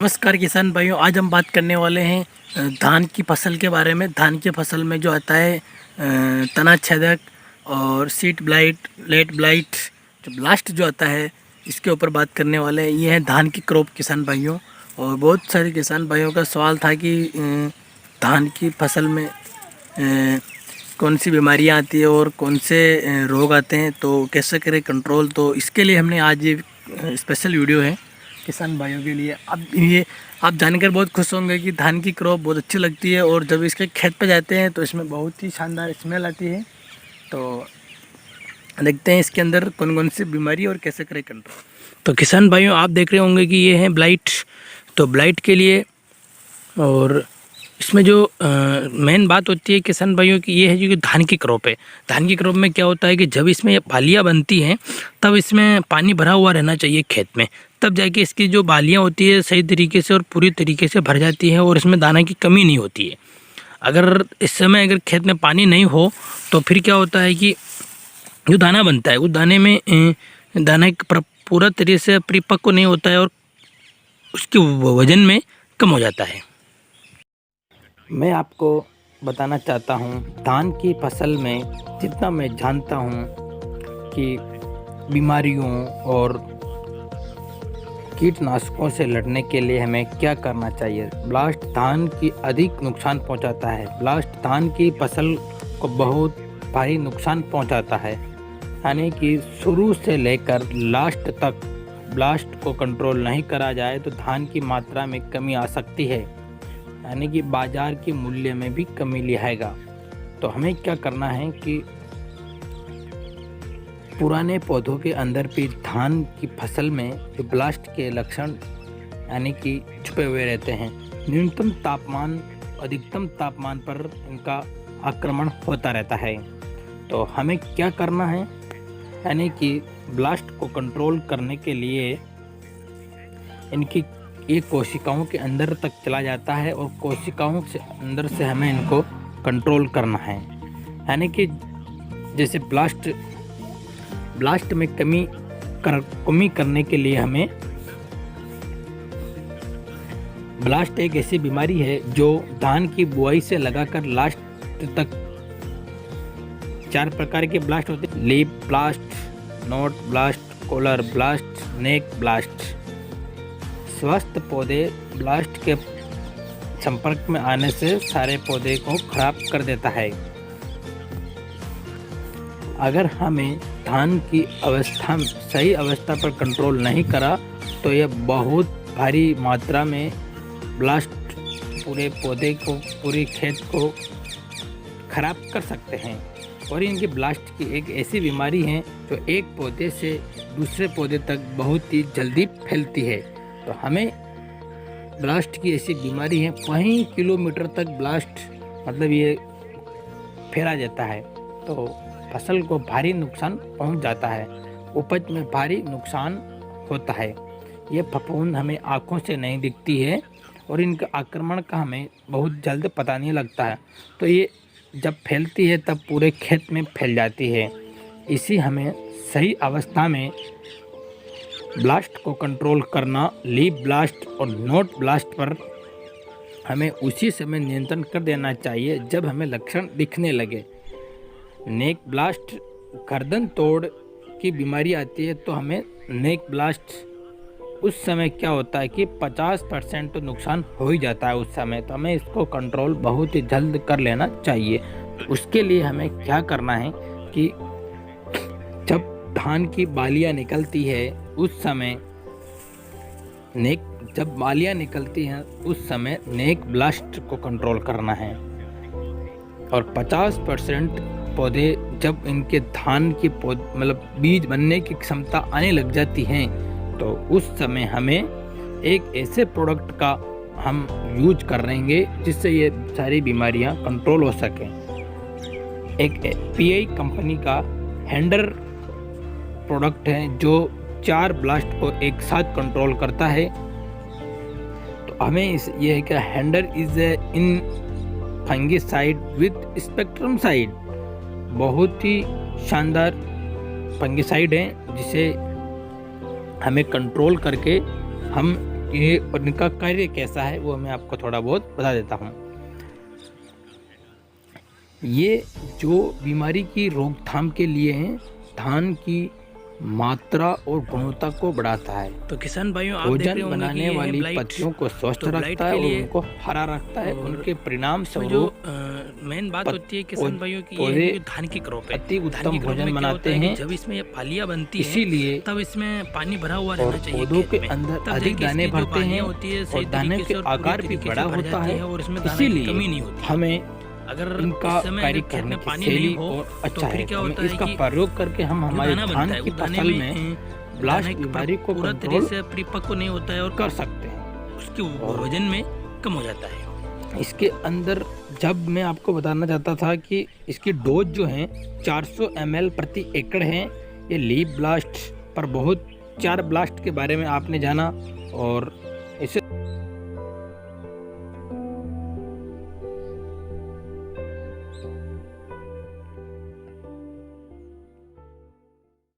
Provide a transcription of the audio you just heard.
नमस्कार किसान भाइयों, आज हम बात करने वाले हैं धान की फसल के बारे में। धान की फसल में जो आता है तना छेदक और सीड ब्लाइट, लेट ब्लाइट, जो ब्लास्ट जो आता है, इसके ऊपर बात करने वाले हैं। ये है धान की क्रॉप किसान भाइयों। और बहुत सारे किसान भाइयों का सवाल था कि धान की फसल में कौन सी बीमारियां आती है और कौन से रोग आते हैं, तो कैसे करें कंट्रोल। तो इसके लिए हमने आज ये स्पेशल वीडियो है किसान भाइयों के लिए। अब ये आप जानकर बहुत खुश होंगे कि धान की क्रॉप बहुत अच्छी लगती है और जब इसके खेत पे जाते हैं तो इसमें बहुत ही शानदार स्मेल आती है। तो देखते हैं इसके अंदर कौन कौन सी बीमारी और कैसे करें कंट्रोल। तो किसान भाइयों, आप देख रहे होंगे कि ये है ब्लाइट। तो ब्लाइट के लिए और इसमें जो मेन बात होती है किसान भाइयों की, ये है जो कि धान की क्रॉप है। धान की क्रॉप में क्या होता है कि जब इसमें बालियाँ बनती हैं तब इसमें पानी भरा हुआ रहना चाहिए खेत में, तब जाके इसकी जो बालियाँ होती है सही तरीके से और पूरी तरीके से भर जाती है और इसमें दाना की कमी नहीं होती है। अगर इस समय अगर खेत में पानी नहीं हो तो फिर क्या होता है कि जो दाना बनता है उस दाने में दाना पूरा तरीके से परिपक्व नहीं होता है और उसके वजन में कम हो जाता है। मैं आपको बताना चाहता हूँ, धान की फसल में जितना मैं जानता हूँ कि बीमारियों और कीटनाशकों से लड़ने के लिए हमें क्या करना चाहिए। ब्लास्ट धान की अधिक नुकसान पहुँचाता है। ब्लास्ट धान की फसल को बहुत भारी नुकसान पहुँचाता है, यानी कि शुरू से लेकर लास्ट तक ब्लास्ट को कंट्रोल नहीं करा जाए तो धान की मात्रा में कमी आ सकती है, यानी कि बाज़ार के मूल्य में भी कमी लाएगा। तो हमें क्या करना है कि पुराने पौधों के अंदर भी धान की फसल में जो ब्लास्ट के लक्षण यानी कि छुपे हुए रहते हैं, न्यूनतम तापमान अधिकतम तापमान पर इनका आक्रमण होता रहता है। तो हमें क्या करना है, यानी कि ब्लास्ट को कंट्रोल करने के लिए इनकी ये कोशिकाओं के अंदर तक चला जाता है और कोशिकाओं से अंदर से हमें इनको कंट्रोल करना है। यानी कि जैसे ब्लास्ट में कमी करने के लिए हमें, ब्लास्ट एक ऐसी बीमारी है जो धान की बुआई से लगाकर लास्ट तक 4 प्रकार के ब्लास्ट होते हैं। Leaf blast, node blast, collar blast, neck blast. स्वस्थ पौधे ब्लास्ट के संपर्क में आने से सारे पौधे को खराब कर देता है। अगर हमें धान की अवस्था सही अवस्था पर कंट्रोल नहीं करा तो यह बहुत भारी मात्रा में ब्लास्ट पूरे पौधे को, पूरे खेत को खराब कर सकते हैं। और इनकी ब्लास्ट की एक ऐसी बीमारी है जो एक पौधे से दूसरे पौधे तक बहुत ही जल्दी फैलती है। तो हमें ब्लास्ट की ऐसी बीमारी है, कई किलोमीटर तक ब्लास्ट मतलब ये फैला जाता है, तो फसल को भारी नुकसान पहुंच जाता है, उपज में भारी नुकसान होता है। ये फफूंद हमें आँखों से नहीं दिखती है और इनके आक्रमण का हमें बहुत जल्द पता नहीं लगता है। तो ये जब फैलती है तब पूरे खेत में फैल जाती है। इसी हमें सही अवस्था में ब्लास्ट को कंट्रोल करना, लीफ ब्लास्ट और नोट ब्लास्ट पर हमें उसी समय नियंत्रण कर देना चाहिए जब हमें लक्षण दिखने लगे। नेक ब्लास्ट गर्दन तोड़ की बीमारी आती है तो हमें नेक ब्लास्ट उस समय क्या होता है कि 50% तो नुकसान हो ही जाता है उस समय, तो हमें इसको कंट्रोल बहुत ही जल्द कर लेना चाहिए। तो उसके लिए हमें क्या करना है कि जब धान की बालियाँ निकलती है उस समय जब बालियाँ निकलती हैं उस समय नेक ब्लास्ट को कंट्रोल करना है। और 50% पौधे जब इनके धान के पौधे मतलब बीज बनने की क्षमता आने लग जाती हैं तो उस समय हमें एक ऐसे प्रोडक्ट का हम यूज कर रहेंगे जिससे ये सारी बीमारियां कंट्रोल हो सकें। एक पीआई कंपनी का हैंडर प्रोडक्ट है जो 4 ब्लास्ट को एक साथ कंट्रोल करता है। तो हमें ये है कि hander is in fungicide with spectrum side, बहुत ही शानदार फंगिसाइड है जिसे हमें कंट्रोल करके हम ये उनका कार्य कैसा है वो मैं आपको थोड़ा बहुत बता देता हूँ। ये जो बीमारी की रोकथाम के लिए हैं, धान की मात्रा और गुणवत्ता को बढ़ाता है। तो किसान भाइयों, आप देख रहे भोजन होंगे कि बनाने ये है वाली ब्लाइट। पत्तियों को स्वस्थ तो ब्लाइट रखता है के और लिए उनको हरा रखता है। और उनके परिणाम इसमें जो स्वरूप मेन बात होती है किसान भाइयों की, ये पौधे है जो धान की क्रॉप है। अति धान उत्तम की क्रॉप भोजन में क्या होता बनाते है कि हैं, जब इसमें ये फालियां बनती हैं इसीलिए तब इसमें पानी भरा हुआ और रहना चाहिए पौधों खेत के में। अंदर तब अधिक जाके दाने इसकी जो भरते हैं पालियां होती है और सही दाने तरीके के से और पूरी आकार भी तरीके से बड़ा भर होता जाती है। है और इसमें दाने की कमी नहीं होती। हमें अगर इनका इस समय कार्य अगर खेत करने में की पानी शैली नहीं हो और तो अच्छा फिर है। क्या हमें होता है इसका कि प्रयोग करके हम जो हमारे दाना धान बनता है की वो दाने फसल में में दाना ब्लास्ट एक बीमारी को पूरा कंट्रोल तरीके से परिपक्व नहीं होता है और कर सकते हैं। उसके और वजन में कम हो जाता है। इसके अंदर जब मैं आपको बताना चाहता था कि इसकी डोज जो है 400 ml प्रति एकड़ है। ये लीफ ब्लास्ट पर बहुत 4 ब्लास्ट के बारे में आपने जाना और इसे